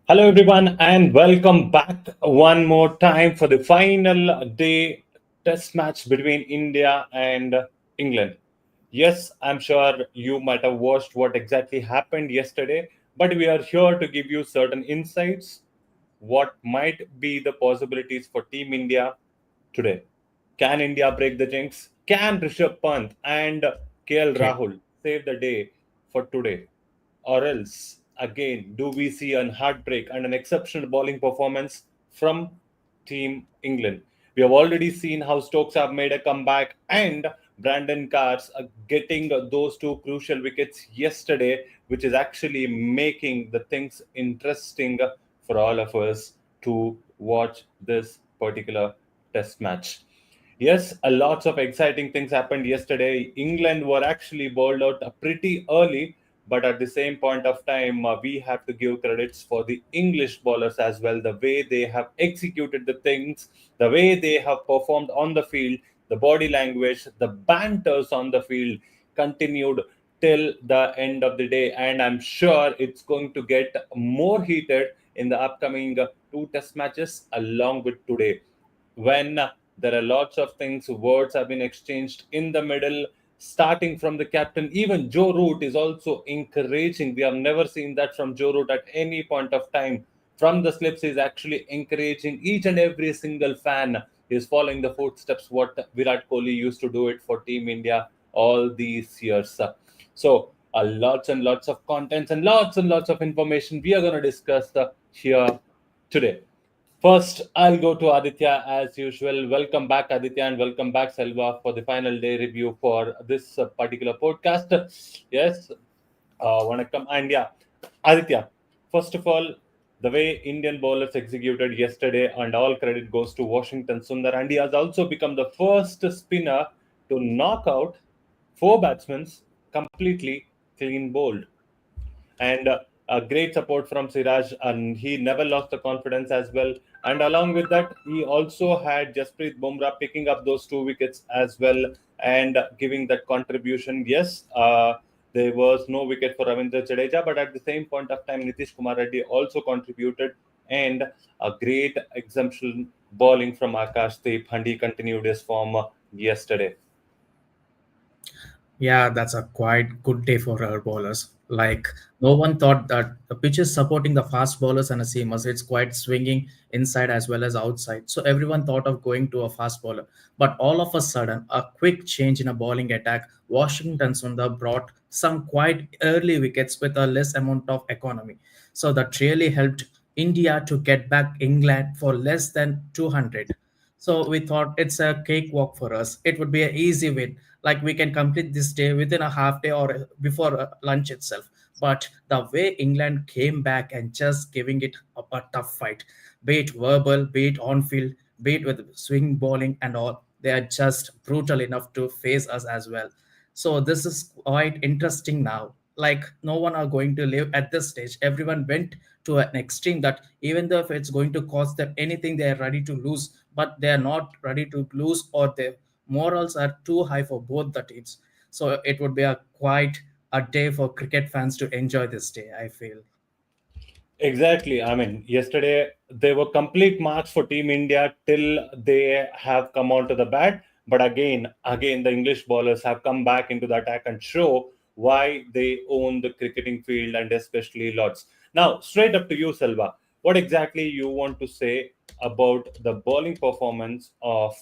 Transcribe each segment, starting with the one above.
Hello, everyone, and welcome back one more time for the final day test match between India and England. Yes, I'm sure you might have watched what exactly happened yesterday, but we are here to give you certain insights what might be the possibilities for Team India today. Can India break the jinx? Can Rishabh Pant and KL Okay. Rahul save the day for today? Or else, again, do we see an heartbreak and an exceptional bowling performance from Team England? We have already seen how Stokes have made a comeback and Brandon Cars are getting those two crucial wickets yesterday, which is actually making the things interesting for all of us to watch this particular test match. Yes, a lots of exciting things happened yesterday. England were actually bowled out pretty early, but at the same point of time, we have to give credits for the English bowlers as well. The way they have executed the things, the way they have performed on the field, the body language, the banters on the field continued till the end of the day. And I'm sure it's going to get more heated in the upcoming two test matches along with today when there are lots of things, words have been exchanged in the middle, starting from the captain. Even Joe Root is also encouraging. We have never seen that from Joe Root at any point of time. From the slips, he's actually encouraging each and every single fan. He's following the footsteps what Virat Kohli used to do it for Team India all these years. So, lots and lots of contents and lots of information we are going to discuss here today. First, I'll go to Aditya as usual. Welcome back, Aditya, and welcome back, Selva, for the final day review for this particular podcast. Yes, Vanakkam. And yeah, Aditya, first of all, the way Indian bowlers executed yesterday, and all credit goes to Washington Sundar, and he has also become the first spinner to knock out four batsmen completely clean bowled and a great support from Siraj, and he never lost the confidence as well. And along with that, he also had Jasprit Bumrah picking up those two wickets as well and giving that contribution. Yes, there was no wicket for Ravindra Jadeja, but at the same point of time, Nitish Kumar Reddy also contributed and a great exemption bowling from Akash Deep, and he continued his form yesterday. Yeah, that's a quite good day for our bowlers. Like no one thought that the pitch is supporting the fast bowlers and a seamers. It's quite swinging inside as well as outside. So everyone thought of going to a fast bowler. But all of a sudden, a quick change in a bowling attack. Washington Sundar brought some quite early wickets with a less amount of economy. So that really helped India to get back England for less than 200. So we thought it's a cakewalk for us. It would be an easy win. Like we can complete this day within a half day or before lunch itself. But the way England came back and just giving it a tough fight, be it verbal, be it on field, be it with swing bowling and all, they are just brutal enough to face us as well. So this is quite interesting now. Like no one are going to live at this stage. Everyone went to an extreme that even though if it's going to cost them anything, they are ready to lose, but they are not ready to lose, or their morals are too high for both the teams. So it would be a quite a day for cricket fans to enjoy this day, I feel. Exactly. I mean, yesterday they were complete marks for Team India till they have come onto the bat. But again, the English bowlers have come back into the attack and show why they own the cricketing field and especially Lords. Now, straight up to you, Selva. What exactly you want to say about the bowling performance of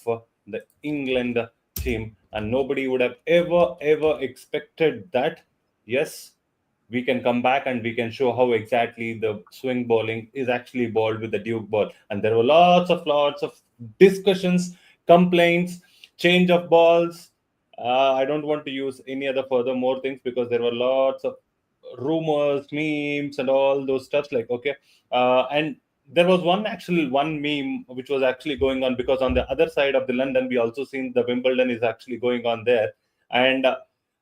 the England team? And nobody would have ever expected that. Yes, we can come back and we can show how exactly the swing bowling is actually bowled with the Duke ball. And there were lots of discussions, complaints, change of balls. I don't want to use any other further more things because there were lots of rumors, memes, and all those stuffs. Like okay, and there was one meme which was actually going on because on the other side of the London, we also seen the Wimbledon is actually going on there, and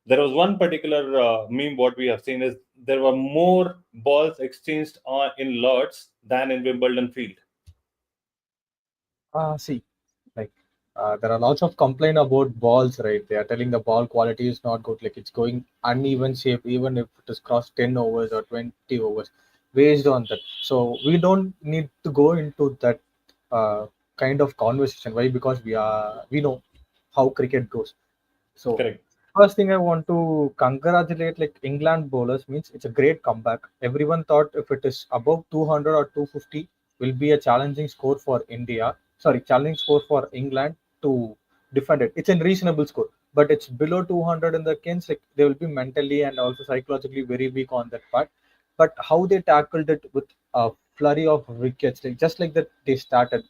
there was one particular meme. What we have seen is there were more balls exchanged in Lords than in Wimbledon field. See, like there are lots of complaint about balls, right? They are telling the ball quality is not good, like it's going uneven shape, even if it is crossed 10 overs or 20 overs. based on that. So we don't need to go into that uh, kind of conversation. Why? Because we know how cricket goes. So Correct. first thing I want to congratulate like England bowlers means it's a great comeback. Everyone thought if it is above 200 or 250 will be a challenging score for India. Sorry, challenging score for England to defend it. It's a reasonable score, but it's below 200 in the Kings. Like they will be mentally and also psychologically very weak on that part. But how they tackled it with a flurry of wickets, like just like that they started.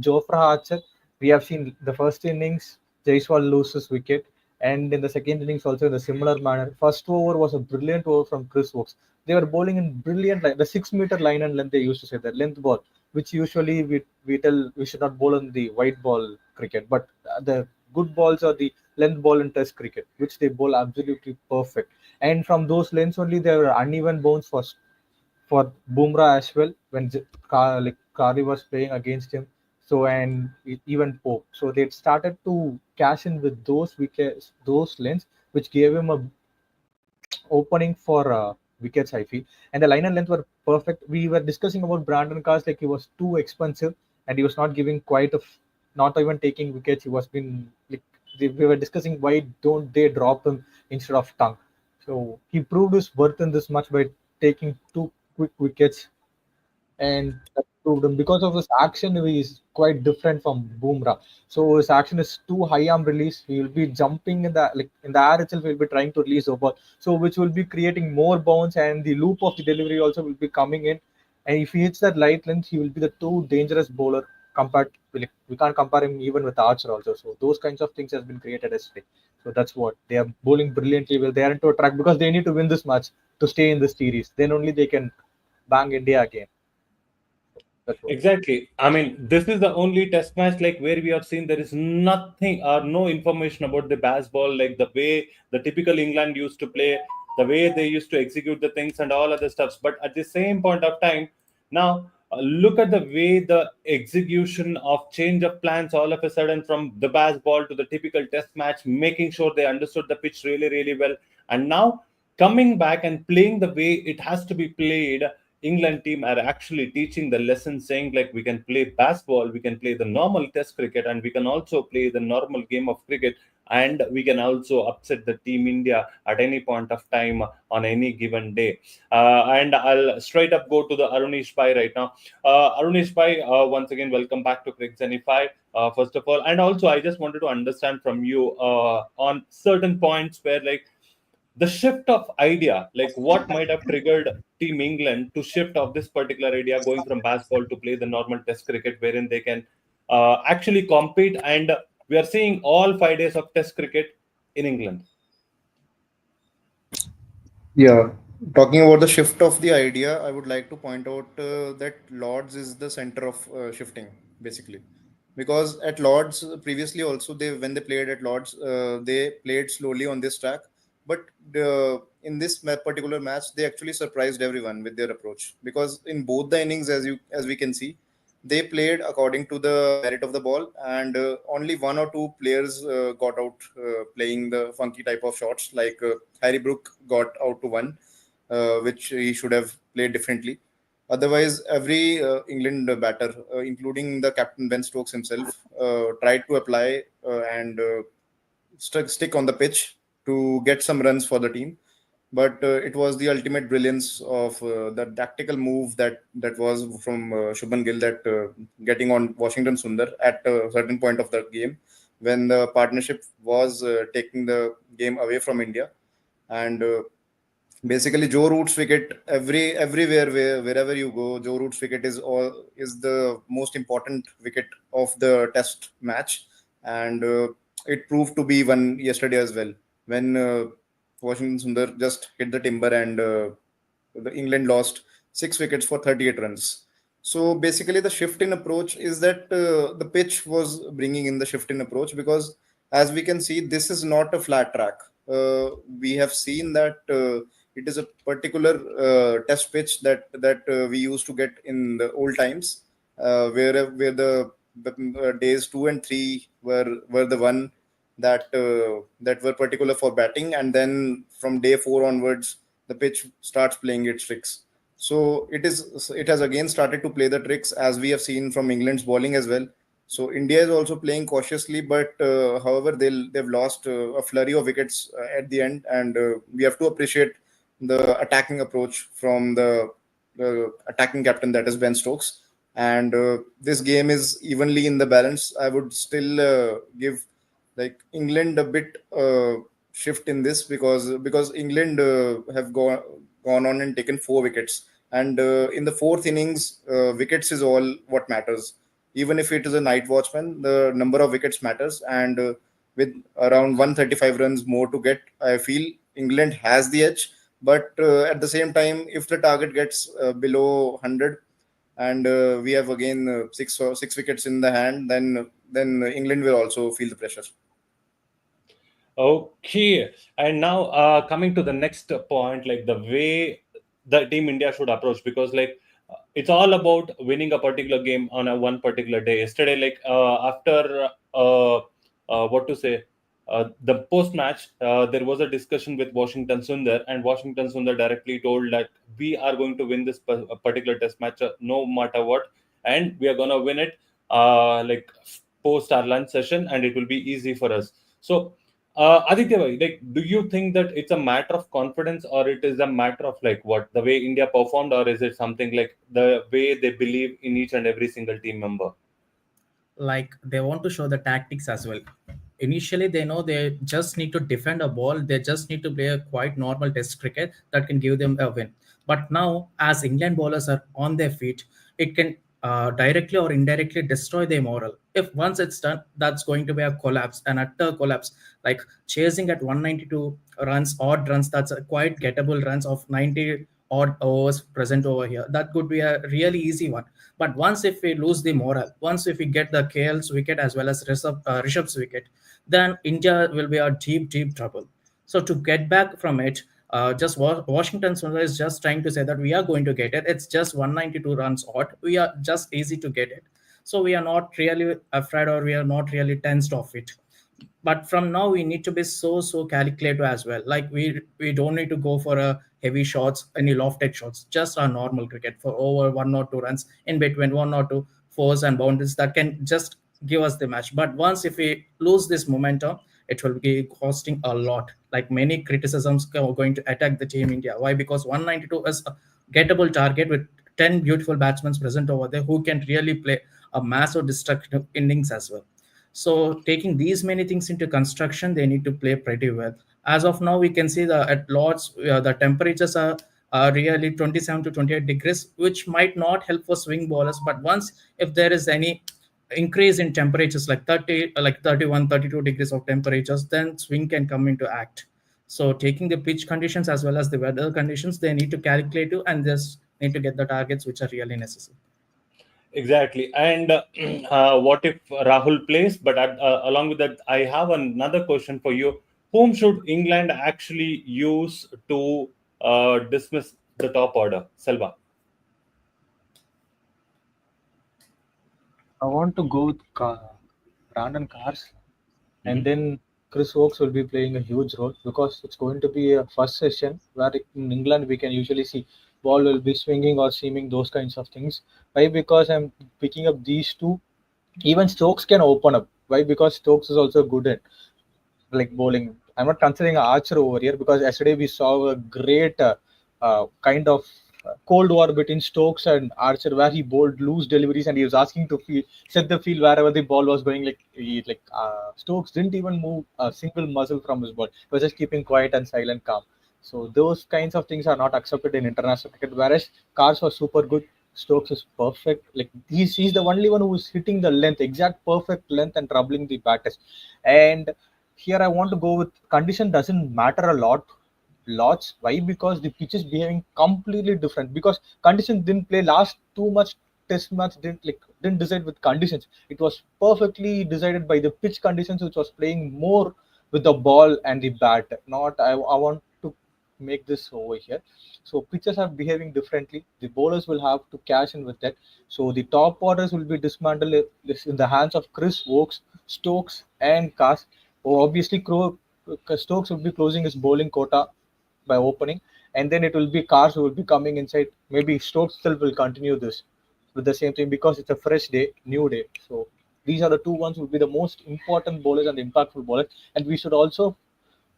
Jofra Archer, we have seen the first innings, Jaiswal loses wicket, and in the second innings also in a similar manner. First over was a brilliant over from Chris Wokes. They were bowling in brilliant line, the 6 meter line and length they used to say the length ball, which usually we tell we should not bowl on the white ball cricket, but the good balls are the length ball in Test cricket, which they bowl absolutely perfect. And from those lengths only there were uneven bounce for Bumrah as well when like Kari was playing against him. So and even Pope. So they started to cash in with those wickets, those lanes, which gave him a opening for wickets, I feel. And the line and length were perfect. We were discussing about Brandon Cars like he was too expensive and he was not giving quite a, not even taking wickets. He was been like we were discussing why don't they drop him instead of Tongue. So he proved his worth in this match by taking two quick wickets and that proved him because of his action. He is quite different from Bumrah. So his action is too high arm release. He will be jumping in the like in the air itself. He will be trying to release the ball. So which will be creating more bounce and the loop of the delivery also will be coming in. And if he hits that light length, he will be the too dangerous bowler compared. Like, we can't compare him even with Archer also. So those kinds of things has been created yesterday. So that's what they are bowling brilliantly well. They are into a track because they need to win this match to stay in the series. Then only they can bang India again. That's what. Exactly. I mean, this is the only test match like where we have seen there is nothing or no information about the baseball, like the way the typical England used to play, the way they used to execute the things and all other stuffs. But at the same point of time, now look at the way the execution of change of plans all of a sudden from the baseball to the typical test match, making sure they understood the pitch really, really well. And now coming back and playing the way it has to be played. England team are actually teaching the lesson, saying like we can play basketball, we can play the normal test cricket, and we can also play the normal game of cricket, and we can also upset the team India at any point of time on any given day. And I'll straight up go to the Arunish Pai right now. Arunish Pai, once again, welcome back to Crick Zenify. First of all, and also I just wanted to understand from you on certain points where like the shift of idea, like what might have triggered Team England to shift of this particular idea, going from baseball to play the normal Test cricket, wherein they can actually compete. And we are seeing all 5 days of Test cricket in England. Yeah, talking about the shift of the idea, I would like to point out that Lords is the center of shifting, basically, because at Lords previously also they when they played at Lords, they played slowly on this track, but in this particular match they actually surprised everyone with their approach, because in both the innings, as we can see, they played according to the merit of the ball, and only one or two players got out playing the funky type of shots, like Harry Brook got out to one, which he should have played differently. Otherwise, every England batter, including the captain Ben Stokes himself, tried to apply and stick on the pitch to get some runs for the team. But it was the ultimate brilliance of the tactical move that was from Shubman Gill, that getting on Washington Sundar at a certain point of the game when the partnership was taking the game away from India. And basically Joe Root's wicket, everywhere wherever you go, Joe Root's wicket is the most important wicket of the test match. And it proved to be one yesterday as well, when Washington Sundar just hit the timber, and the England lost 6 wickets for 38 runs. So basically, the shift in approach is that the pitch was bringing in the shift in approach, because as we can see, this is not a flat track. We have seen that it is a particular test pitch that we used to get in the old times, where the days 2 and 3 were the one that were particular for batting, and then from day 4 onwards the pitch starts playing its tricks. So it has again started to play the tricks, as we have seen from England's bowling as well. So India is also playing cautiously, but however they've lost a flurry of wickets at the end, and we have to appreciate the attacking approach from the attacking captain, that is Ben Stokes. And this game is evenly in the balance. I would still give like England a bit shift in this, because England have gone on and taken 4 wickets, and in the fourth innings, wickets is all what matters. Even if it is a night watchman, the number of wickets matters, and with around 135 runs more to get, I feel England has the edge. But at the same time, if the target gets below 100, and we have again six wickets in the hand, then England will also feel the pressure. Okay, and now coming to the next point, like the way the team India should approach, because like it's all about winning a particular game on a one particular day. Yesterday, like after what to say, the post match, there was a discussion with Washington Sundar, and Washington Sundar directly told that we are going to win this particular test match no matter what, and we are gonna win it like post our lunch session, and it will be easy for us. So Aditya, bhai, like, do you think that it's a matter of confidence, or it is a matter of like what the way India performed, or is it something like the way they believe in each and every single team member? Like they want to show the tactics as well. Initially they know they just need to defend a ball, they just need to play a quite normal test cricket that can give them a win. But now as England bowlers are on their feet, it can directly or indirectly destroy their moral. If once it's done, that's going to be a collapse, an utter collapse. Like chasing at 192 runs, odd runs, that's a quite gettable runs of 90 odd overs present over here, that could be a really easy one. But once if we lose the morale, once if we get the KL's wicket as well as Rishabh's wicket, then India will be a deep, deep trouble. So to get back from it, just Washington Sundar is just trying to say that we are going to get it. It's just 192 runs odd. We are just easy to get it. So we are not really afraid, or we are not really tensed of it. But from now we need to be so calculative as well. Like we don't need to go for a heavy shots, any lofted shots, just a normal cricket for over 1 or 2 runs in between 1 or 2 fours and boundaries that can just give us the match. But once if we lose this momentum, it will be costing a lot. Like many criticisms are going to attack the team India. Why? Because 192 is a gettable target with 10 beautiful batsmen present over there who can really play a massive destructive innings as well. So taking these many things into construction, they need to play pretty well. As of now, we can see the at Lords the temperatures are really 27 to 28 degrees, which might not help for swing bowlers. But once if there is any increase in temperatures like 30, like 31, 32 degrees of temperatures, then swing can come into act. So taking the pitch conditions as well as the weather conditions, they need to calculate it and just need to get the targets which are really necessary. Exactly. And what if Rahul plays? But along with that, I have another question for you. Whom should England actually use to dismiss the top order? Selva. I want to go with Brandon Cars, and Mhm. then Chris Oakes will be playing a huge role because it's going to be a first session where in England we can usually see ball will be swinging or seaming, those kinds of things. Why? Because I'm picking up these two. Even Stokes can open up. Why? Because Stokes is also good at like bowling. I'm not considering Archer over here because yesterday we saw a great kind of cold war between Stokes and Archer where he bowled loose deliveries and he was asking to set the field wherever the ball was going. Stokes didn't even move a single muscle from his ball. He was just keeping quiet and silent, calm. So those kinds of things are not accepted in international cricket. Whereas Cars was super good. Stokes is perfect. Like he's the only one who is hitting the length, exact perfect length and troubling the batters. And here I want to go with condition doesn't matter a lots. Why? Because the pitch is behaving completely different. Because conditions didn't play last too much test match didn't decide with conditions. It was perfectly decided by the pitch conditions, which was playing more with the ball and the bat. Not I want to make this over here. So pitches are behaving differently. The bowlers will have to cash in with that. So the top orders will be dismantled in the hands of Chris Oakes, Stokes, and Cass. Oh, obviously, Stokes will be closing his bowling quota by opening, and then it will be cars who will be coming inside. Maybe Stokes still will continue this with the same thing because it's a fresh day, new day. So these are the two ones will be the most important bowlers and impactful bowlers. And we should also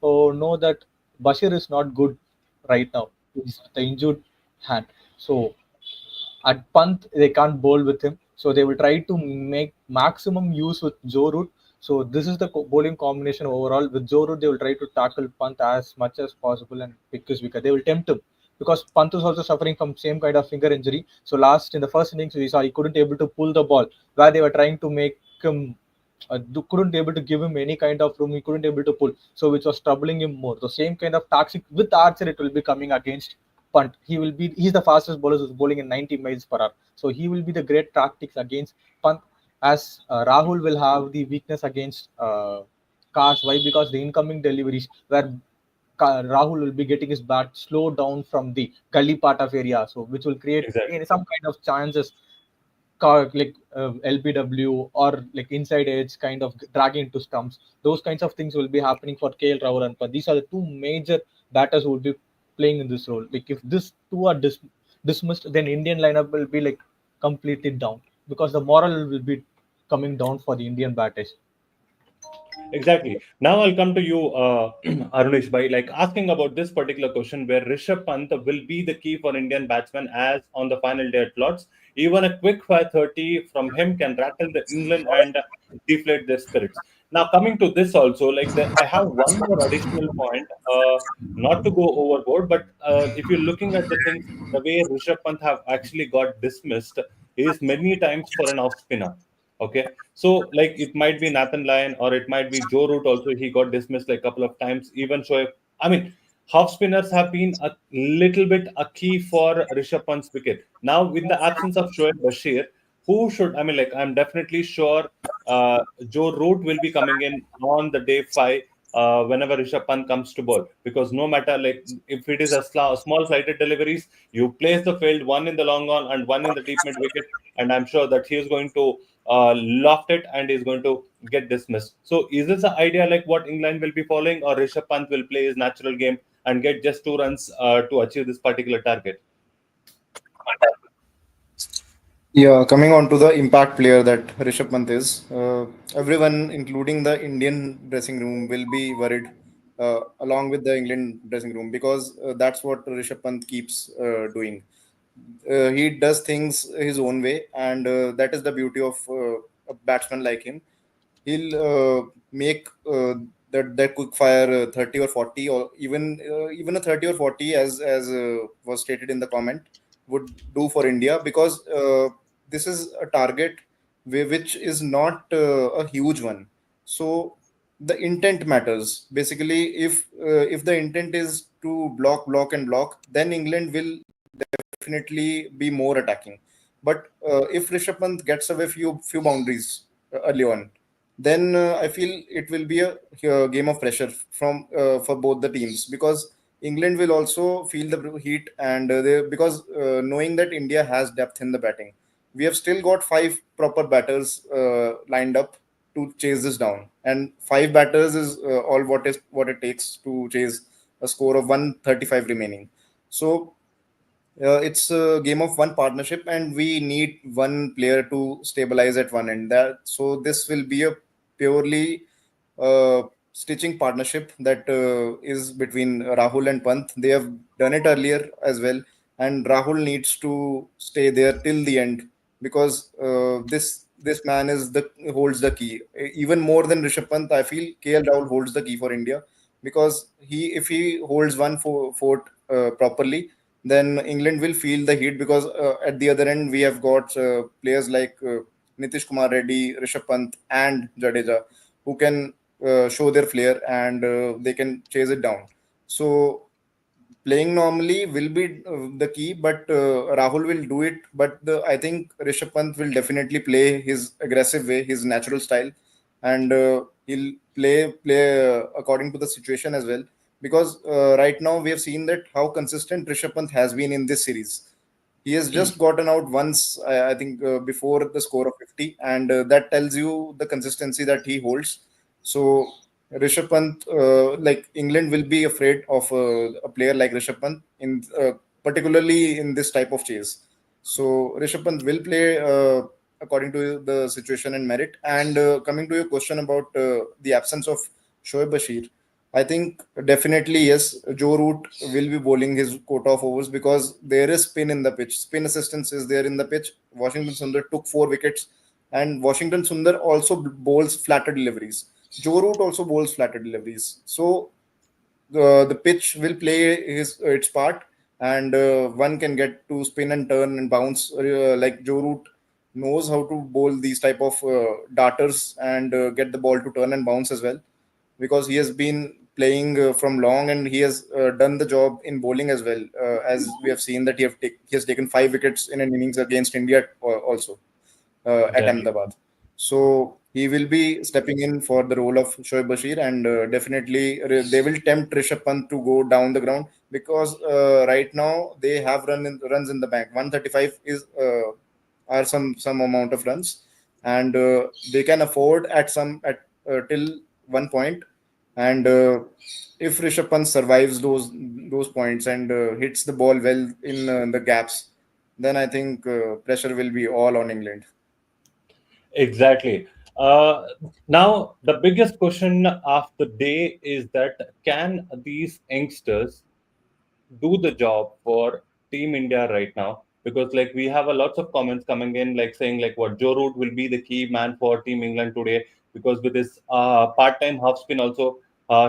know that Bashir is not good right now. He's the injured hand. So at Pant, they can't bowl with him. So they will try to make maximum use with Joe Root. So this is the bowling combination overall. With Joe Root, they will try to tackle Pant as much as possible and pick his wicket. They will tempt him because Pant is also suffering from same kind of finger injury. So last in the first innings, we saw he couldn't able to pull the ball where they were trying to make him couldn't able to give him any kind of room. He couldn't able to pull, so which was troubling him more. The same kind of toxic with Archer, it will be coming against Punt. He's the fastest bowler who's bowling in 90 miles per hour. So he will be the great tactics against Punt. As Rahul will have the weakness against Cars. Why? Because the incoming deliveries where Rahul will be getting his bat slow down from the gully part of area, so which will create Exactly. some kind of chances like LBW or like inside edge kind of dragging into stumps. Those kinds of things will be happening for KL Rahul and Pant. These are the two major batters who will be playing in this role. Like if these two are dismissed, then Indian lineup will be like completely down because the moral will be coming down for the Indian batters. Exactly. Now I'll come to you, Arunesh Bhai, like asking about this particular question where Rishabh Pant will be the key for Indian batsmen as on the final day at Lords. Even a quick fire 30 from him can rattle the England and deflate their spirits. Now coming to this also, like I have one more additional point, not to go overboard, but if you're looking at the things, the way Rishabh Pant have actually got dismissed is many times for an off spinner. Okay, so like it might be Nathan Lyon or it might be Joe Root also. He got dismissed like a couple of times. Even Shoaib. I mean, half spinners have been a little bit a key for Rishabh Pant's wicket. Now, in the absence of Shoaib Bashir, who should? I mean, like I'm definitely sure Joe Root will be coming in on the day 5. Whenever Rishabh Pant comes to bowl, because no matter like if it is a small flighted deliveries, you place the field one in the long on and one in the deep mid wicket, and I'm sure that he is going to loft it and is going to get dismissed. So is this the idea like what England will be following, or Rishabh Pant will play his natural game and get just 2 runs to achieve this particular target? Yeah, coming on to the impact player that Rishabh Pant is, everyone, including the Indian dressing room, will be worried along with the England dressing room because that's what Rishabh Pant keeps doing. He does things his own way, and that is the beauty of a batsman like him. He'll make that quick fire 30 or 40 or even a 30 or 40 as was stated in the comment would do for India because this is a target which is not a huge one. So the intent matters basically. If the intent is to block and block, then England will definitely be more attacking. But if Rishabh Pant gets away few boundaries early on, then I feel it will be a game of pressure from for both the teams because England will also feel the heat and because knowing that India has depth in the batting, we have still got five proper batters lined up to chase this down, and five batters is all what it takes to chase a score of 135 remaining. So it's a game of one partnership, and we need one player to stabilize at one end. That so this will be a purely stitching partnership that is between Rahul and Pant. They have done it earlier as well, and Rahul needs to stay there till the end because this man is the holds the key even more than Rishabh Pant. I feel KL Rahul holds the key for India because if he holds one fort properly, then England will feel the heat because at the other end we have got players like Nitish Kumar Reddy, Rishabh Pant, and Jadeja who can show their flair and they can chase it down. So playing normally will be the key, but Rahul will do it. But I think Rishabh Pant will definitely play his aggressive way, his natural style, and he'll play according to the situation as well. Because right now we have seen that how consistent Rishabh Pant has been in this series. He has just gotten out once, I think, before the score of 50, and that tells you the consistency that he holds. So Rishabh Pant, like England will be afraid of a player like Rishabh Pant in particularly in this type of chase. So Rishabh Pant will play according to the situation and merit. And coming to your question about the absence of Shoaib Bashir, I think definitely yes, Joe Root will be bowling his quota of overs because there is spin in the pitch. Spin assistance is there in the pitch. Washington Sundar took 4 wickets, and Washington Sundar also bowls flatter deliveries. Joe Root also bowls flatter deliveries. So the pitch will play its part, and one can get to spin and turn and bounce. Like Joe Root knows how to bowl these type of darters and get the ball to turn and bounce as well, because he has been playing from long, and he has done the job in bowling as well. As we have seen that he has taken 5 wickets in an innings against India also at Exactly. Ahmedabad. So he will be stepping in for the role of Shoaib Bashir, and definitely they will tempt Rishabh Pant to go down the ground, because right now they have runs in the bank. 135 is are some amount of runs, and they can afford at till one point. And if Rishabh Pant survives those points and hits the ball well in the gaps, then I think pressure will be all on England. Exactly. Now, the biggest question of the day is that can these youngsters do the job for Team India right now? Because like we have a lots of comments coming in, like saying like what Joe Root will be the key man for Team England today, because with his part-time half spin also,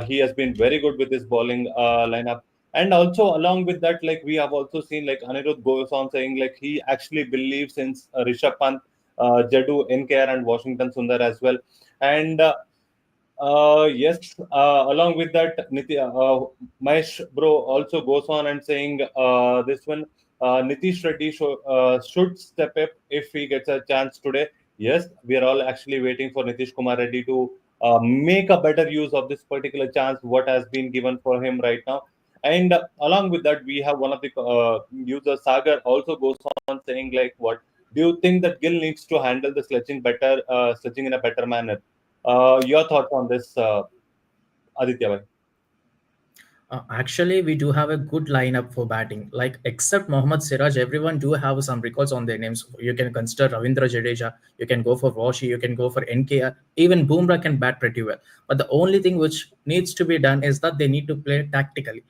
he has been very good with his bowling lineup. And also along with that, like we have also seen like Anirudh goes on saying like he actually believes in Rishabh Pant, Jadu, NKR, and Washington Sundar as well. And yes, along with that, Mahesh bro also goes on and saying this one, Nitish Reddy should step up if he gets a chance today. Yes, we are all actually waiting for Nitish Kumar Reddy to make a better use of this particular chance, what has been given for him right now. And along with that, we have one of the users, Sagar, also goes on saying like, what do you think that Gill needs to handle the sledging better, sledging in a better manner? Your thoughts on this, Aditya bhai? Actually, we do have a good lineup for batting. Like except Mohammad Siraj, everyone do have some records on their names. You can consider Ravindra Jadeja. You can go for Washi. You can go for NKR. Even Bumrah can bat pretty well. But the only thing which needs to be done is that they need to play tactically.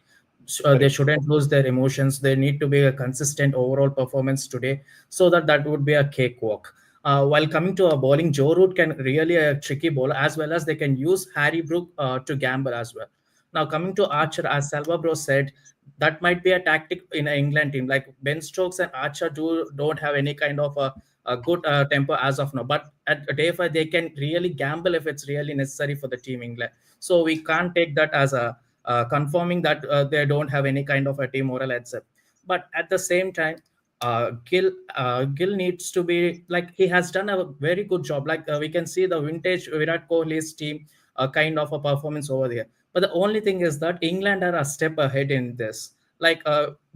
They Correct. shouldn't lose their emotions. They need to be a consistent overall performance today, so that would be a cakewalk. While coming to a bowling, Joe Root can really a tricky bowler, as well as they can use Harry Brook to gamble as well. Now coming to Archer, as Salva Bro said, that might be a tactic in an England team. Like Ben Stokes and Archer don't have any kind of a good tempo as of now. But at day 5, they can really gamble if it's really necessary for the team England. So we can't take that as a confirming that they don't have any kind of a team moral etc. But at the same time, Gill needs to be like he has done a very good job. Like we can see the vintage Virat Kohli's team kind of a performance over there. But the only thing is that England are a step ahead in this. Like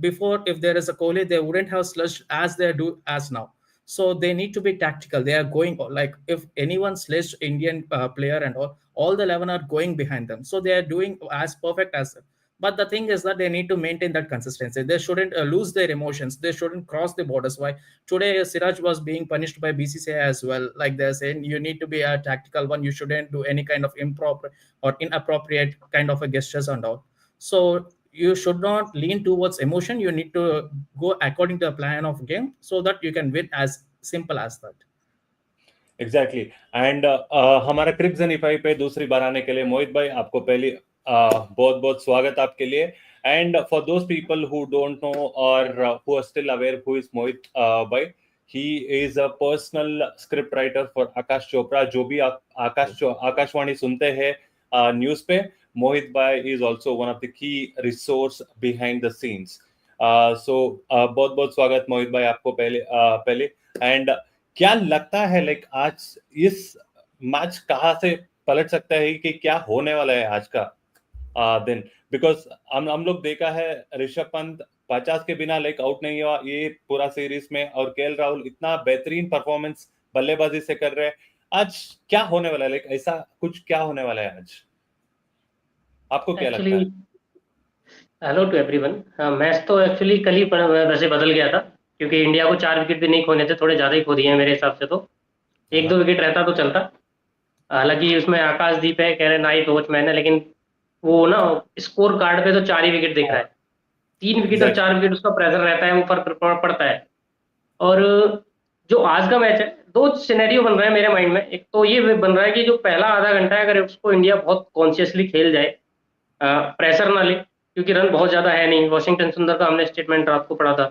before, if there is a Kohli, they wouldn't have sledged as they do as now. So they need to be tactical. They are going like if anyone sledged Indian player and all the 11 are going behind them. So they are doing as perfect as them. But the thing is that they need to maintain that consistency. They shouldn't lose their emotions. They shouldn't cross the borders. Why today Siraj was being punished by BCCI as well. Like they're saying, you need to be a tactical one. You shouldn't do any kind of improper or inappropriate kind of a gestures and all. So you should not lean towards emotion. You need to go according to the plan of game so that you can win, as simple as that. Exactly and हमारा Cripps and इफाई पे दूसरी बार आने के लिए मोहित भाई आपको पहले बहुत बहुत स्वागत आपके लिए and for those people who don't know और who are still aware who is Mohit bhai he is a personal script writer for Aakash Chopra जो भी आप आकाशवाणी सुनते हैं न्यूज पे Mohit bhai is also one of the key resource behind the scenes so बहुत बहुत स्वागत मोहित भाई आपको पहले एंड क्या लगता है लाइक आज इस मैच कहाँ से पलट सकता है कि क्या होने वाला है आज का दिन बिकॉज हम लोग देखा है ऋषभ पंत 50 के बिना लाइक आउट नहीं हुआ ये पूरा सीरीज में और केएल राहुल इतना बेहतरीन परफॉर्मेंस बल्लेबाजी से कर रहे हैं आज क्या होने वाला है लाइक ऐसा कुछ क्या होने वाला है आज आपको क्या लगता एक्चुअली है? Hello to everyone. मैच तो एक्चुअली कल ही वैसे बदल गया था, क्योंकि इंडिया को 4 विकेट भी नहीं खोने थे, थोड़े ज़्यादा ही खो दिए हैं मेरे हिसाब से। तो एक दो हाँ, विकेट रहता तो चलता। हालांकि उसमें आकाशदीप है, कह रहे नाइट वॉचमैन है, लेकिन वो ना स्कोर कार्ड पे तो 4 ही विकेट दिख रहा है। 3 विकेट और एग्जैक्टली। 4 विकेट उसका प्रेशर रहता है, वो फर्क पड़ता है। और जो आज का मैच है, दो सिनेरियो बन रहा है मेरे माइंड में। एक तो ये बन रहा है कि जो पहला आधा घंटा है, अगर उसको इंडिया बहुत कॉन्शियसली खेल जाए, प्रेशर ना ले, क्योंकि रन बहुत ज्यादा है नहीं। वॉशिंगटन सुंदर का हमने स्टेटमेंट रात को पढ़ा था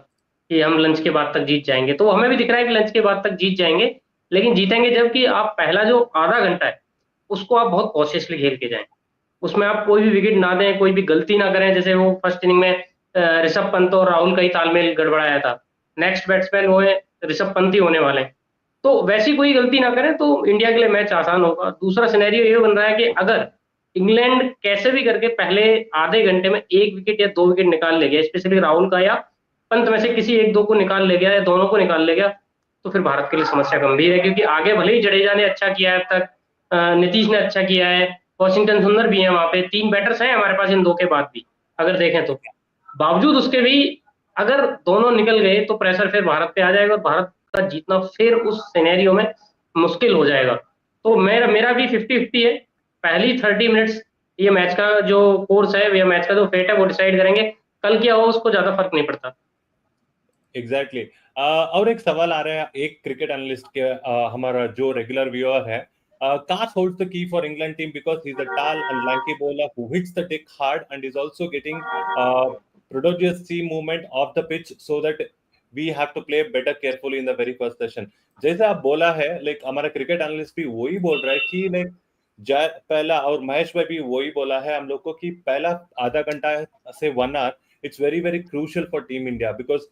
कि हम लंच के बाद तक जीत जाएंगे, तो हमें भी दिख रहा है कि लंच के बाद तक जीत जाएंगे। लेकिन जीतेंगे जबकि आप पहला जो आधा घंटा है उसको आप बहुत कॉशियसली खेल के जाएं। उसमें आप कोई भी विकेट ना दें, कोई भी गलती ना करें। जैसे वो फर्स्ट इनिंग में ऋषभ पंत और राहुल का ही तालमेल गड़बड़ाया था। नेक्स्ट बैट्समैन वो है, ऋषभ पंत ही होने वाले हैं। तो वैसी कोई गलती ना करें तो इंडिया के लिए मैच आसान होगा। दूसरा सिनेरियो ये बन रहा है कि अगर इंग्लैंड कैसे भी करके पहले आधे घंटे में 1 विकेट या 2 विकेट निकाल ले गया, स्पेशली राहुल का या पंत में से किसी एक दो को निकाल ले गया या दोनों को निकाल ले गया, तो फिर भारत के लिए समस्या गंभीर है। क्योंकि आगे भले ही जडेजा ने अच्छा किया है अब तक, नीतीश ने अच्छा किया है, वॉशिंगटन सुंदर भी है, वहां पे 3 बैटर्स हैं हमारे पास इन दो के बाद भी अगर देखें तो। बावजूद उसके भी अगर दोनों निकल गए तो प्रेशर फिर भारत पे आ जाएगा और भारत का जीतना फिर उस सिनेरियो में मुश्किल हो जाएगा। तो मेरा मेरा भी 50-50 है। पहली 30 मिनट्स ये मैच का जो कोर्स है, या मैच का जो फेट है, वो डिसाइड करेंगे। कल क्या हो उसको ज्यादा फर्क नहीं पड़ता। एग्जैक्टली। और एक सवाल आ रहा है एक क्रिकेट एनालिस्ट के, हमारा जो रेगुलर व्यूअर है, Cars holds the key for England team because he's a tall and lanky bowler who hits the deck hard and is also getting uh, prodigious seam movement off the pitch so that we have to play better carefully in the very first session. जैसे आप बोला है, like हमारा cricket analyst भी वही बोल रहा है कि लाइक पहला, और महेश भाई भी वही बोला है हम लोग को कि पहला आधा घंटा से 1 hour it's very very crucial for team India because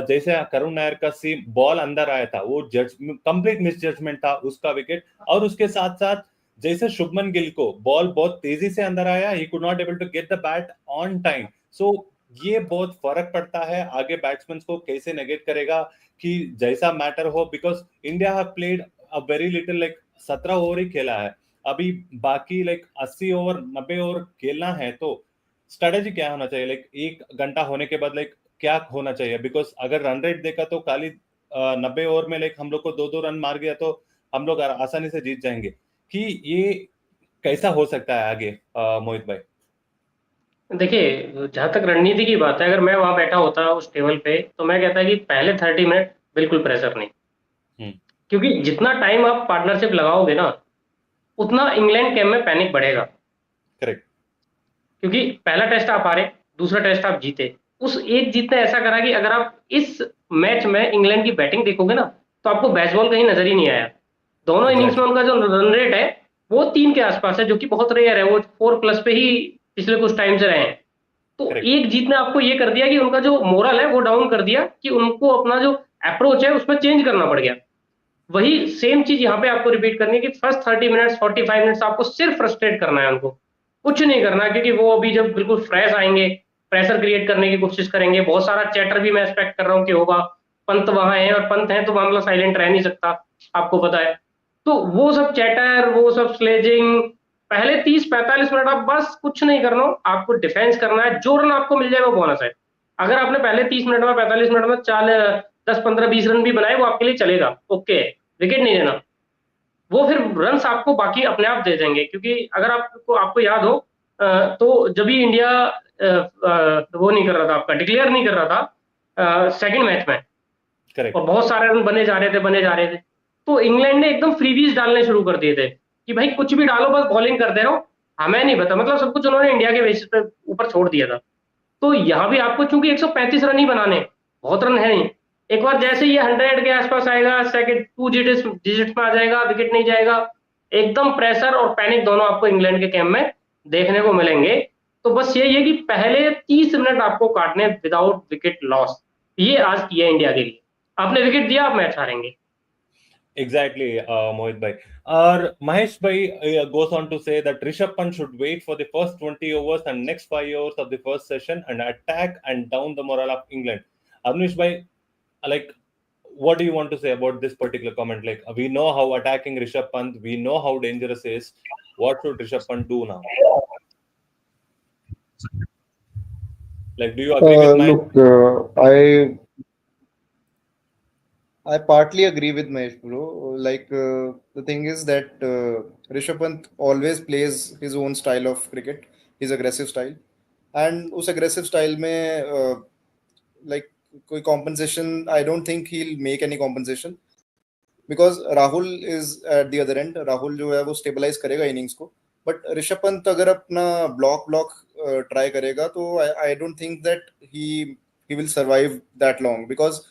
जैसे करुण नायर का सी बॉल अंदर आया था, वो कंप्लीट मिस जजमेंट था उसका विकेट। और उसके साथ साथ जैसे शुभमन गिल को बॉल बहुत तेजी से अंदर आया, he could not able to get the bat on time. So ये बहुत फर्क पड़ता है आगे बैट्समैन को कैसे नेगेट करेगा कि जैसा मैटर हो, because India have played a very little, like 17 over ही खेला है अभी, बाकी लाइक 80 ओवर 90 ओवर खेलना है। तो स्ट्रेटेजी क्या होना चाहिए, लाइक 1 घंटा होने के बाद लाइक क्या होना चाहिए? बिकॉज अगर रन रेट देखा तो खाली 90 ओवर में लाइक हम लोग को 2-2 रन मार गया तो हम लोग आसानी से जीत जाएंगे। कि ये कैसा हो सकता है आगे, मोहित भाई? देखिए, जहां तक रणनीति की बात है, अगर मैं वहां बैठा होता उस टेबल पे तो मैं कहता कि पहले 30 मिनट बिल्कुल प्रेशर नहीं। हम्म। क्योंकि जितना टाइम आप पार्टनरशिप लगाओगे ना, उतना इंग्लैंड कैम्प में पैनिक बढ़ेगा। करेक्ट। क्योंकि पहला टेस्ट आप हारे, दूसरा टेस्ट आप जीते। उस एक जीत ने ऐसा करा कि अगर आप इस मैच में इंग्लैंड की बैटिंग देखोगे ना, तो आपको बेसबॉल कहीं नजर ही नहीं आया। दोनों इनिंग्स में एग्जैक्टली। उनका जो रन रेट है वो 3 के आसपास है, जो कि बहुत रेयर है। वो 4+ पे ही पिछले कुछ टाइम से रहे हैं। तो करेक्ट। एक जीत ने आपको ये कर दिया कि उनका जो मोरल है वो डाउन कर दिया, कि उनको अपना जो अप्रोच है उसमें चेंज करना पड़ गया। वही सेम चीज यहाँ पे आपको रिपीट करनी है कि फर्स्ट 30 मिनट्स 45 मिनट्स आपको सिर्फ फ्रस्ट्रेट करना है उनको, कुछ नहीं करना। क्योंकि वो अभी जब बिल्कुल फ्रेश आएंगे, प्रेशर क्रिएट करने की कोशिश करेंगे। बहुत सारा चैटर भी मैं एक्सपेक्ट कर रहा हूँ कि होगा। पंत वहां है, और पंत है तो मामला साइलेंट रह नहीं सकता, आपको पता है। तो वो सब चैटर, वो सब स्लेजिंग, पहले 30-45 मिनट आप बस कुछ नहीं करना, आपको डिफेंस करना है। जो रन आपको मिल जाए वो बोनस है। अगर आपने पहले 30 मिनट में 45 मिनट में 10-15-20 रन भी बनाए, वो आपके लिए चलेगा, ओके। विकेट नहीं देना, वो फिर रन्स आपको बाकी अपने आप दे देंगे। क्योंकि अगर आपको याद हो, तो जब भी इंडिया वो नहीं कर रहा था, आपका डिक्लेयर नहीं कर रहा था सेकंड मैच में, करेक्ट। और बहुत सारे रन बने जा रहे थे, तो इंग्लैंड ने एकदम फ्रीबीज डालने शुरू कर दिए थे कि भाई कुछ भी डालो, बस बॉलिंग करते रहो, हमें नहीं पता। मतलब सब कुछ उन्होंने इंडिया के बेसिस पे ऊपर छोड़ दिया था। तो यहाँ भी आपको चूंकि 135 रन ही बनाने, बहुत रन है नहीं। एक बार जैसे ये 100 के आसपास आएगा, सेकंड 2 डिजिट्स में आ जाएगा, विकेट नहीं जाएगा, एकदम प्रेशर और पैनिक दोनों आपको इंग्लैंड के कैंप में देखने को मिलेंगे। तो बस यही है कि पहले 30 मिनट आपको काटने विदाउट विकेट लॉस। ये आज किया इंडिया के लिए। आपने विकेट दिया, आप match हारेंगे। Exactly, Mohit bhai. Or Mahesh bhai goes on to say that Rishabh Pant should wait for the first 20 overs and next 5 overs of the first session and attack and down the morale of England. Avnish bhai, like, what do you want to say about this particular comment? Like, we know how attacking Rishabh Pant, we know how dangerous he is. What should Rishabh Pant do now? Like, do you agree with my? Look, I partly agree with Mahesh, bro. Like the thing is that Rishabh Pant always plays his own style of cricket, his aggressive style, and उस aggressive style में like कोई compensation, I don't think he'll make any compensation because Rahul is at the other end. Rahul जो है वो stabilize करेगा innings को, but Rishabh Pant अगर अपना block try करेगा तो I don't think that he will survive that long because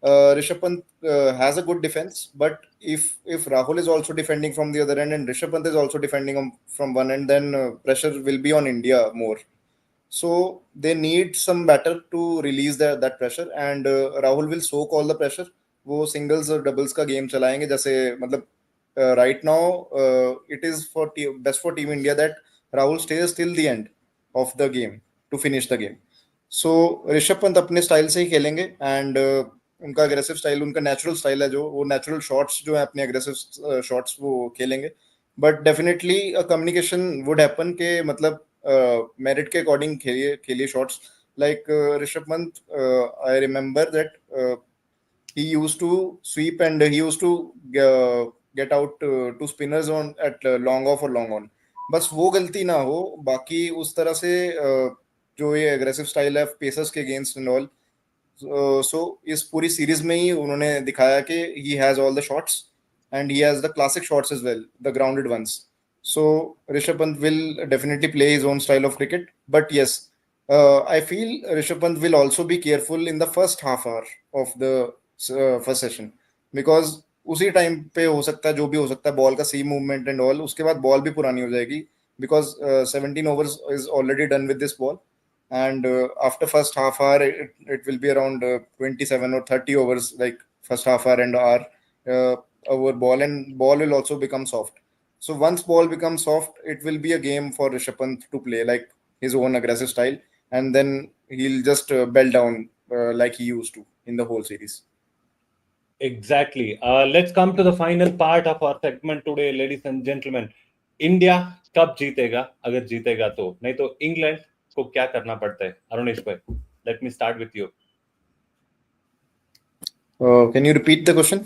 Rishabh Pant has a good defense, but if Rahul is also defending from the other end and Rishabh Pant is also defending from one end, then pressure will be on India more. So they need some batter to release that pressure, and Rahul will soak all the pressure. वो singles और doubles का game चलाएंगे जैसे मतलब right now it is for best for Team India that Rahul stays till the end of the game to finish the game. So Rishabh Pant अपने style से ही खेलेंगे and उनका अग्रेसिव स्टाइल उनका नेचुरल स्टाइल है जो वो नेचुरल शॉट्स जो है अपने अग्रेसिव शॉट्स वो खेलेंगे but definitely communication would happen के मतलब मेरिट के अकॉर्डिंग खेलिए shots like Rishabh Pant I remember that he used to sweep and he used to get out to spinners on at long off or long on बस वो गलती ना हो बाकी उस तरह से जो ये एग्रेसिव स्टाइल है पेसर्स के अगेंस्ट एंड ऑल सो इस पूरी सीरीज में ही उन्होंने दिखाया कि he has all the shots and he has the classic shots as well, the grounded ones. So Rishabh Pant will definitely play his own style of cricket, but yes, I feel Rishabh Pant will also be careful in the first half hour of the first session because उसी time पे हो सकता है जो भी हो सकता है बॉल का सी मूवमेंट एंड ऑल उसके बाद बॉल भी पुरानी हो जाएगी because 17 overs is already done with this ball and after first half hour it will be around 27 or 30 overs like first half hour and hour over ball and ball will also become soft. So once ball becomes soft, it will be a game for Rishabh Pant to play like his own aggressive style, and then he'll just belt down like he used to in the whole series. Exactly. Let's come to the final part of our segment today, ladies and gentlemen. India कब जीतेगा अगर जीतेगा तो नहीं तो England को क्या करना पड़ता है अरुणेश भाई let me start with you Can you repeat the question?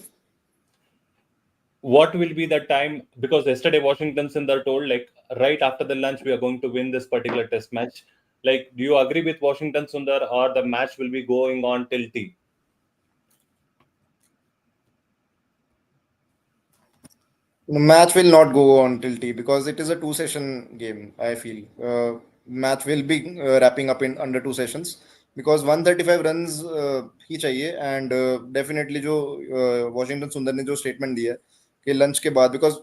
What will be the time because yesterday Washington Sundar told like right after the lunch we are going to win this particular test match. Like, do you agree with Washington Sundar or the match will be going on till tea? The match will not go on till T because it is a two-session game. I feel match will be wrapping up in under two sessions because 135 runs ही चाहिए and definitely जो Washington सुंदर ने जो statement दिया है कि lunch के बाद because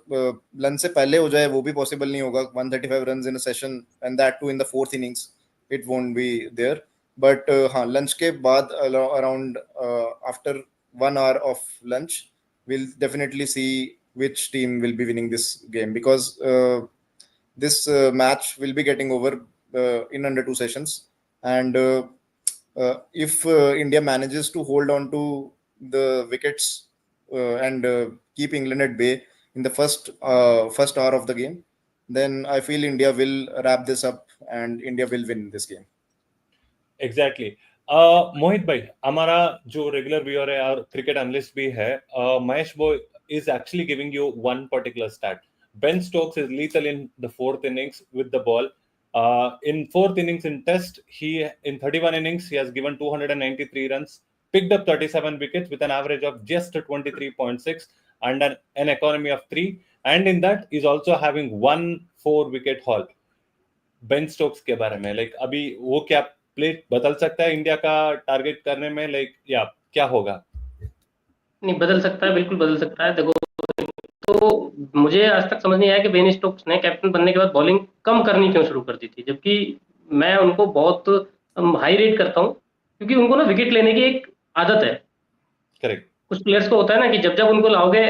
lunch से पहले हो जाए वो भी possible नहीं होगा 135 runs in a session and that too in the fourth innings it won't be there but हाँ lunch के बाद around after 1 hour of lunch we'll definitely see which team will be winning this game because this match will be getting over in under two sessions and if India manages to hold on to the wickets and keep England at bay in the first hour of the game then I feel India will wrap this up and India will win this game. Exactly. मोहित भाई हमारा जो regular viewer है और cricket analyst भी है Mahesh boy is actually giving you one particular stat. Ben Stokes is lethal in the fourth innings with the ball. In fourth innings in test, in 31 innings, he has given 293 runs, picked up 37 wickets with an average of just 23.6 and an economy of 3. And in that, he's also having 1 4-wicket haul. Ben Stokes के बारे में, like, अभी वो क्या play बदल सकता है India का टारगेट करने में, like, या क्या होगा? नहीं बदल सकता है बिल्कुल बदल सकता है देखो तो मुझे आज तक समझ नहीं आया कि बेन स्टोक्स ने कैप्टन बनने के बाद बॉलिंग कम करनी क्यों शुरू कर दी थी जबकि मैं उनको बहुत हाई रेट करता हूं क्योंकि उनको ना विकेट लेने की एक आदत है करेक्ट कुछ प्लेयर्स को होता है ना कि जब जब उनको लाओगे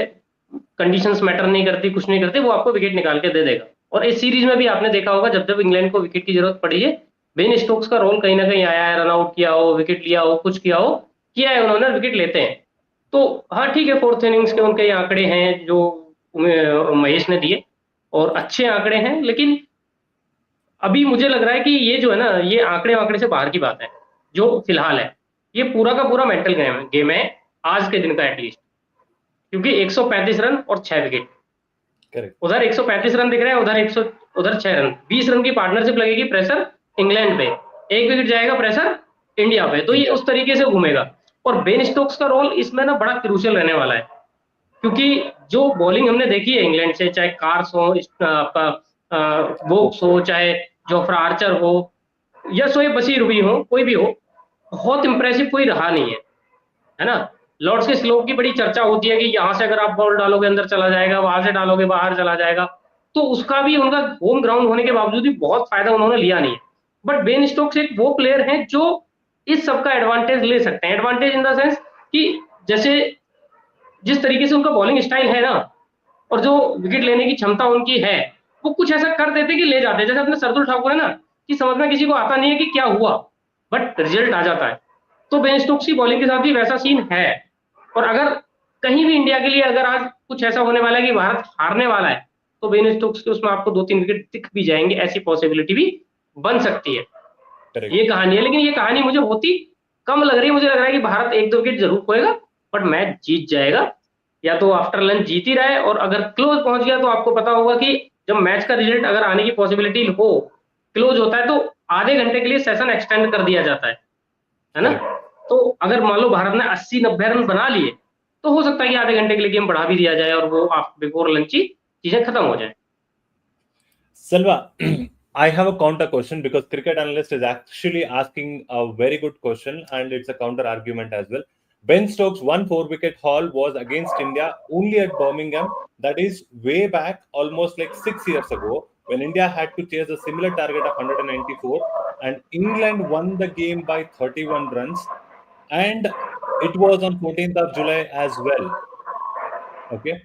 कंडीशंस मैटर नहीं करती कुछ नहीं करती वो आपको विकेट निकाल के दे देगा और इस सीरीज में भी आपने देखा होगा जब जब इंग्लैंड को विकेट की जरूरत पड़ी है बेन स्टोक्स का रोल कहीं ना कहीं आया है रन आउट किया हो विकेट लिया हो कुछ किया है उन्होंने विकेट लेते हैं तो हाँ ठीक है फोर्थ इनिंग्स के उनके आंकड़े हैं जो महेश ने दिए और अच्छे आंकड़े हैं लेकिन अभी मुझे लग रहा है कि ये जो है ना, ये आंकड़े से बाहर की बात है जो फिलहाल है। ये पूरा का पूरा मेंटल गेम है आज के दिन का एटलीस्ट, क्योंकि 135 रन और 6 विकेट, करेक्ट। उधर 135 रन दिख रहे हैं, उधर 6 रन, 20 रन की पार्टनरशिप लगेगी, प्रेशर इंग्लैंड पे, 1 विकेट जाएगा प्रेशर इंडिया पे, तो ये उस तरीके से घूमेगा। और बेन स्टोक्स का रोल इसमें ना बड़ा क्रूशियल रहने वाला है, क्योंकि जो बॉलिंग हमने देखी है इंग्लैंड से, चाहे कार्स हो, वोक्स हो, चाहे जोफ्रा आर्चर हो, या शोएब बशीर भी हो, कोई भी हो, बहुत इंप्रेसिव कोई रहा नहीं है ना। लॉर्ड्स के स्लोप की बड़ी चर्चा होती है कि यहाँ से अगर आप बॉल डालोगे अंदर चला जाएगा, वहां से डालोगे बाहर चला जाएगा, तो उसका भी उनका होम ग्राउंड होने के बावजूद भी बहुत फायदा उन्होंने लिया नहीं है। बट बेन स्टोक्स एक वो प्लेयर हैं जो इस सब का एडवांटेज ले सकते हैं, एडवांटेज इन द सेंस कि जैसे जिस तरीके से उनका बॉलिंग स्टाइल है ना, और जो विकेट लेने की क्षमता उनकी है, वो कुछ ऐसा कर देते कि ले जाते, जैसे अपने सरदुल ठाकुर है ना, कि समझ में किसी को आता नहीं है कि क्या हुआ, बट रिजल्ट आ जाता है। तो बेन स्टोक्स की बॉलिंग के साथ भी वैसा सीन है। और अगर कहीं भी इंडिया के लिए अगर आज कुछ ऐसा होने वाला है कि भारत हारने वाला है, तो बेन स्टोक्स के उसमें आपको 2-3 विकेट दिख भी जाएंगे, ऐसी पॉसिबिलिटी भी बन सकती है। करेक्ट। ये कहानी है, लेकिन ये कहानी मुझे होती कम लग रही है। मुझे लग रहा है कि भारत 1-2 विकेट जरूर खोएगा, बट मैच जीत जाएगा, या तो आफ्टर लंच जीत ही रहा है, और अगर क्लोज पहुंच गया तो आपको पता होगा कि जब मैच का रिजल्ट अगर आने की पॉसिबिलिटी हो, क्लोज होता है, तो आधे घंटे के लिए सेशन एक्सटेंड कर दिया जाता है ना। करेक्ट। तो अगर मान लो भारत ने 80-90 रन बना लिए, तो हो सकता है कि आधे घंटे के लिए गेम बढ़ा भी दिया जाए, और वो बिफोर लंच ही चीजें खत्म हो जाए। Salva, I have a counter question because cricket analyst is actually asking a very good question and it's a counter argument as well. Ben Stokes' 1 4-wicket haul was against India only at Birmingham. That is way back, almost like 6 years ago, when India had to chase a similar target of 194, and England won the game by 31 runs. And it was on 14th of July as well. Okay.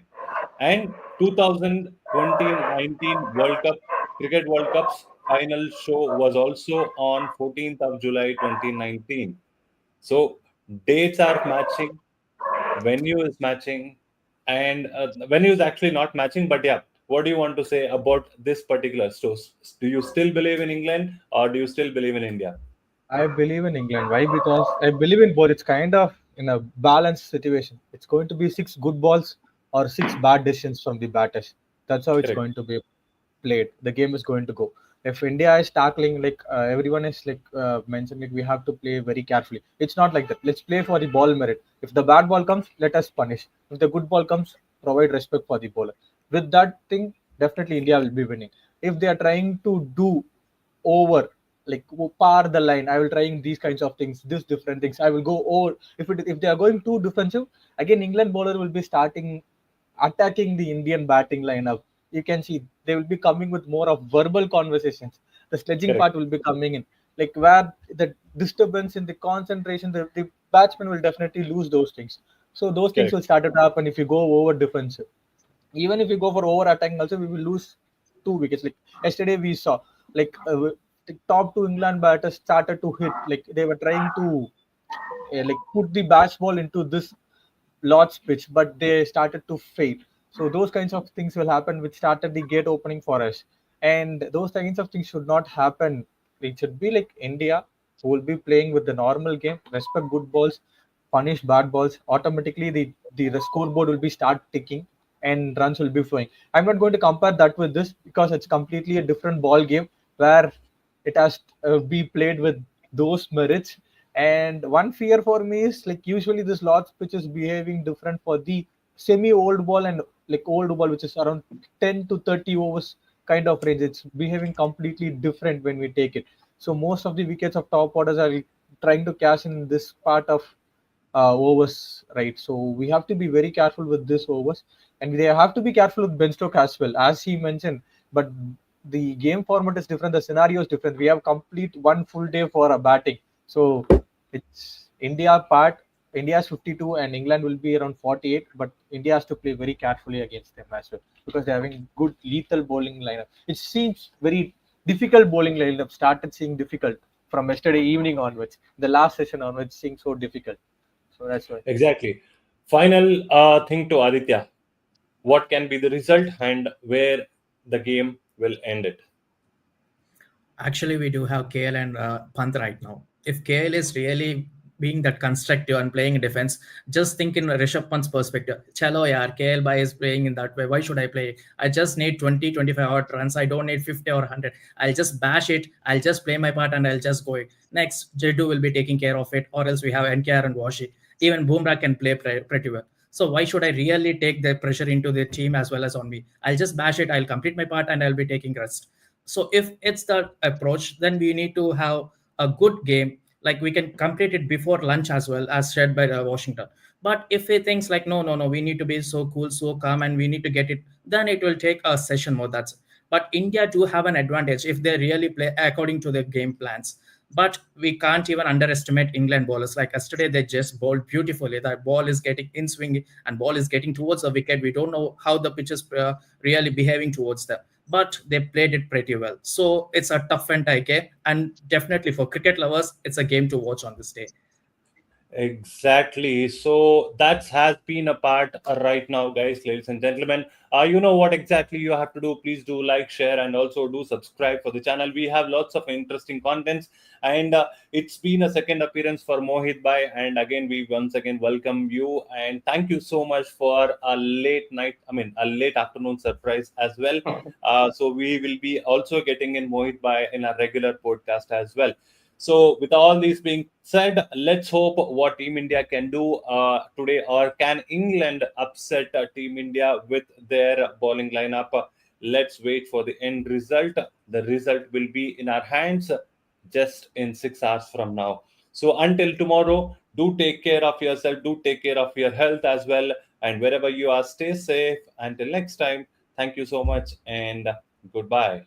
And 2019 World Cup, Cricket World Cup's final show was also on 14th of July 2019. So dates are matching, venue is matching, and venue is actually not matching. But yeah, what do you want to say about this particular show? Do you still believe in England or do you still believe in India? I believe in England. Why? Because I believe in both. It's kind of in a balanced situation. It's going to be 6 good balls or 6 bad decisions from the batters. That's how it's Correct. going to be played. The game is going to go. If India is tackling, like everyone is like mentioned, like we have to play very carefully. It's not like that. Let's play for the ball merit. If the bad ball comes, let us punish. If the good ball comes, provide respect for the bowler. With that thing, definitely India will be winning. If they are trying to do over, like par the line, I will trying these kinds of things, this different things, I will go over. If they are going too defensive, again England bowler will be starting attacking the Indian batting lineup. You can see they will be coming with more of verbal conversations. The sledging Correct. part will be coming in, like where the disturbance in the concentration, the batsman will definitely lose those things. So those things Correct. will start to happen if you go over defensive. Even if we go for over attacking, also we will lose 2 wickets. Like yesterday, we saw like the top two England batters started to hit. Like they were trying to like put the baseball into this Lord's pitch, but they started to fail. So those kinds of things will happen, which started the gate opening for us. And those kinds of things should not happen. It should be like India, who will be playing with the normal game, respect good balls, punish bad balls. Automatically, the scoreboard will be start ticking and runs will be flowing. I'm not going to compare that with this because it's completely a different ball game where it has be played with those merits. And one fear for me is like usually this Lord's pitch is behaving different for the semi-old ball and like old ball, which is around 10 to 30 overs kind of range. It's behaving completely different when we take it. So most of the wickets of top orders are trying to cash in this part of overs, right? So we have to be very careful with this overs, and they have to be careful with Ben Stokes as well, as he mentioned. But the game format is different, the scenario is different. We have complete one full day for a batting. So it's India part. India's 52 and England will be around 48, but India has to play very carefully against them as well because they're having good lethal bowling lineup. It seems very difficult bowling lineup. Started seeing difficult from yesterday evening onwards. The last session onwards, seeing so difficult. So that's why. Exactly. Final thing to Aditya. What can be the result and where the game will end it? Actually, we do have KL and Pant right now. If KL is really being that constructive and playing defense, just think in Rishabh Pant's perspective. Chalo yaar, KL bhai is playing in that way. Why should I play? I just need 20, 25 odd runs. I don't need 50 or 100. I'll just bash it. I'll just play my part and I'll just go. Next, Jedu will be taking care of it, or else we have NKR and Washi. Even Bumrah can play pretty well. So why should I really take the pressure into the team as well as on me? I'll just bash it. I'll complete my part and I'll be taking rest. So if it's the approach, then we need to have a good game. Like we can complete it before lunch as well, as shared by Washington. But if he thinks like no, no, no, we need to be so cool, so calm, and we need to get it, then it will take a session more. That's but India do have an advantage if they really play according to their game plans. But we can't even underestimate England bowlers. Like yesterday, they just bowled beautifully. That ball is getting in swing and ball is getting towards the wicket. We don't know how the pitch is really behaving towards them, but they played it pretty well. So it's a tough and tie game, and definitely for cricket lovers, it's a game to watch on this day. Exactly. So that has been a part right now, guys, ladies and gentlemen. You know what exactly you have to do. Please do like, share, and also do subscribe for the channel. We have lots of interesting contents, and it's been a second appearance for Mohit Bhai. And again, we once again welcome you and thank you so much for a late night. I mean, a late afternoon surprise as well. So we will be also getting in Mohit Bhai in a regular podcast as well. So, with all these being said, let's hope what Team India can do today, or can England upset Team India with their bowling lineup? Let's wait for the end result. The result will be in our hands just in 6 hours from now. So, until tomorrow, do take care of yourself, do take care of your health as well. And wherever you are, stay safe. Until next time, thank you so much and goodbye.